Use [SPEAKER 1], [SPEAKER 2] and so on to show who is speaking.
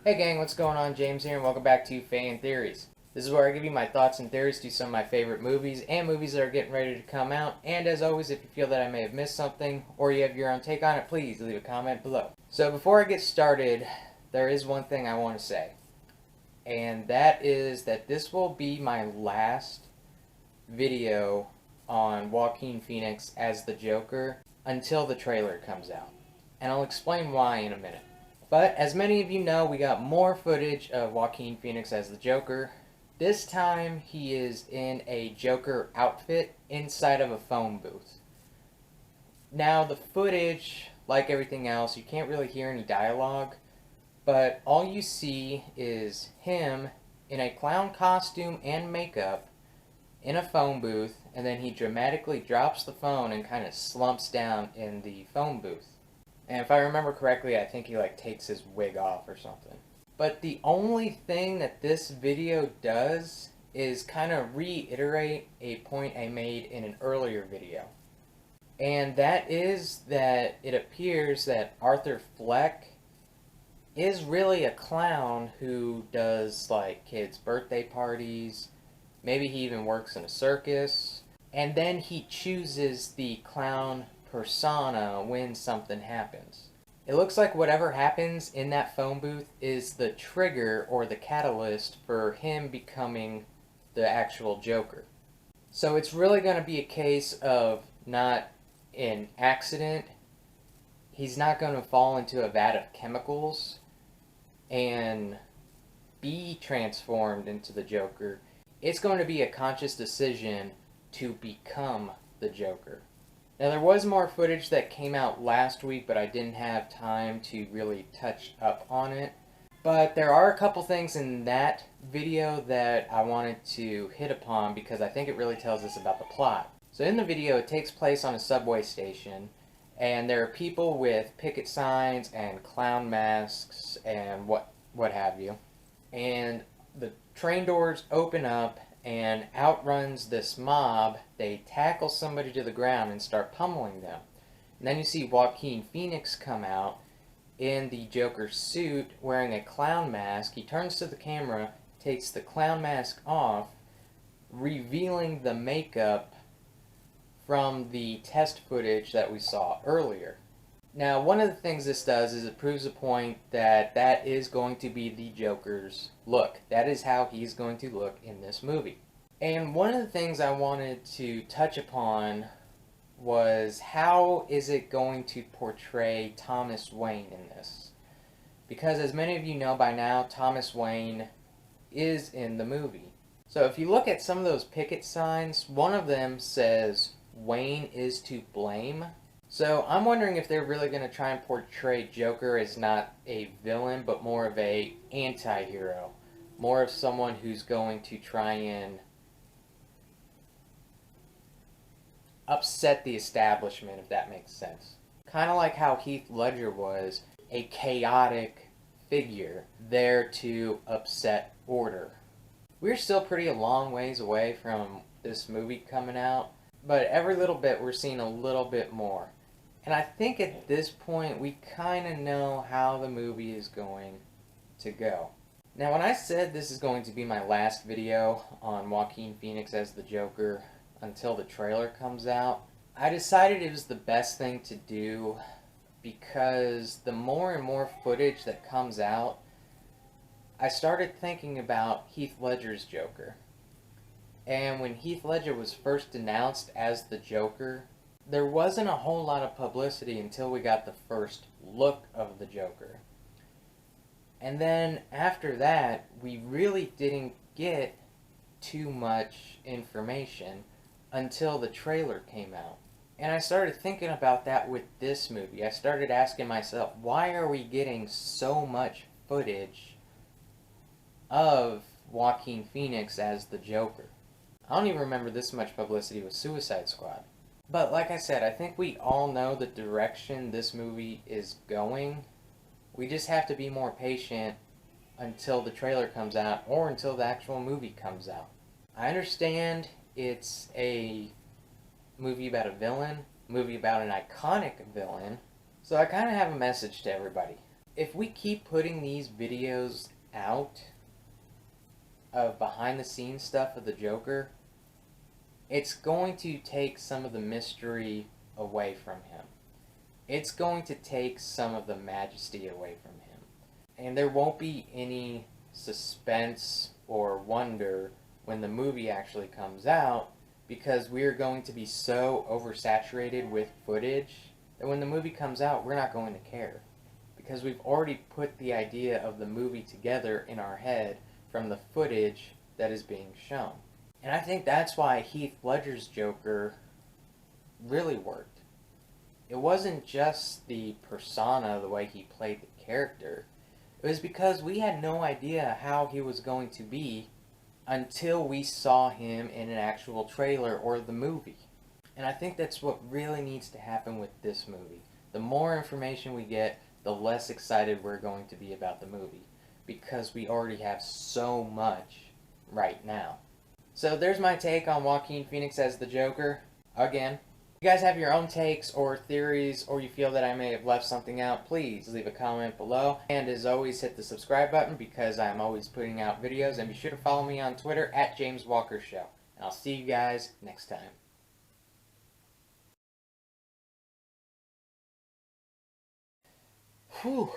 [SPEAKER 1] Hey gang, what's going on? James here, and welcome back to Fan Theories. This is where I give you my thoughts and theories to some of my favorite movies and movies that are getting ready to come out. And as always, if you feel that I may have missed something or you have your own take on it, please leave a comment below. So before I get started, there is one thing I want to say. And that is that this will be my last video on Joaquin Phoenix as the Joker until the trailer comes out. And I'll explain why in a minute. But as many of you know, we got more footage of Joaquin Phoenix as the Joker. This time he is in a Joker outfit inside of a phone booth. Now the footage, like everything else, you can't really hear any dialogue, but all you see is him in a clown costume and makeup in a phone booth, and then he dramatically drops the phone and kind of slumps down in the phone booth. And if I remember correctly, I think he takes his wig off or something. But the only thing that this video does is kind of reiterate a point I made in an earlier video. And that is that it appears that Arthur Fleck is really a clown who does kids' birthday parties. Maybe he even works in a circus. And then he chooses the clown persona when something happens. It looks like whatever happens in that phone booth is the trigger or the catalyst for him becoming the actual Joker. So it's really going to be a case of not an accident. He's not going to fall into a vat of chemicals and be transformed into the Joker. It's going to be a conscious decision to become the Joker. Now there was more footage that came out last week, but I didn't have time to really touch up on it. But there are a couple things in that video that I wanted to hit upon because I think it really tells us about the plot. So in the video, it takes place on a subway station, and there are people with picket signs and clown masks and what have you. And the train doors open up, and out runs this mob. They tackle somebody to the ground and start pummeling them. And then you see Joaquin Phoenix come out in the Joker suit wearing a clown mask. He turns to the camera, takes the clown mask off, revealing the makeup from the test footage that we saw earlier. Now, one of the things this does is it proves a point that that is going to be the Joker's look. That is how he's going to look in this movie. And one of the things I wanted to touch upon was how is it going to portray Thomas Wayne in this? Because as many of you know by now, Thomas Wayne is in the movie. So if you look at some of those picket signs, one of them says, "Wayne is to blame." So I'm wondering if they're really going to try and portray Joker as not a villain, but more of a anti-hero. More of someone who's going to try and upset the establishment, if that makes sense. Kind of like how Heath Ledger was a chaotic figure there to upset order. We're still pretty a long ways away from this movie coming out, but every little bit we're seeing a little bit more. And I think at this point we kind of know how the movie is going to go. Now when I said this is going to be my last video on Joaquin Phoenix as the Joker until the trailer comes out, I decided it was the best thing to do because the more and more footage that comes out, I started thinking about Heath Ledger's Joker. And when Heath Ledger was first announced as the Joker, there wasn't a whole lot of publicity until we got the first look of the Joker. And then after that, we really didn't get too much information until the trailer came out. And I started thinking about that with this movie. I started asking myself, why are we getting so much footage of Joaquin Phoenix as the Joker? I don't even remember this much publicity with Suicide Squad. But like I said, I think we all know the direction this movie is going. We just have to be more patient until the trailer comes out or until the actual movie comes out. I understand it's a movie about a villain, movie about an iconic villain, so I kind of have a message to everybody. if we keep putting these videos out of behind the scenes stuff of the Joker, it's going to take some of the mystery away from him. It's going to take some of the majesty away from him. And there won't be any suspense or wonder when the movie actually comes out, because we're going to be so oversaturated with footage that when the movie comes out, we're not going to care. Because we've already put the idea of the movie together in our head from the footage that is being shown. And I think that's why Heath Ledger's Joker really worked. It wasn't just the persona, the way he played the character. It was because we had no idea how he was going to be until we saw him in an actual trailer or the movie. And I think that's what really needs to happen with this movie. The more information we get, the less excited we're going to be about the movie, because we already have so much right now. So there's my take on Joaquin Phoenix as the Joker. Again, if you guys have your own takes or theories, or you feel that I may have left something out, please leave a comment below. And as always, hit the subscribe button, because I'm always putting out videos. And be sure to follow me on Twitter at James Walker Show. And I'll see you guys next time. Whew.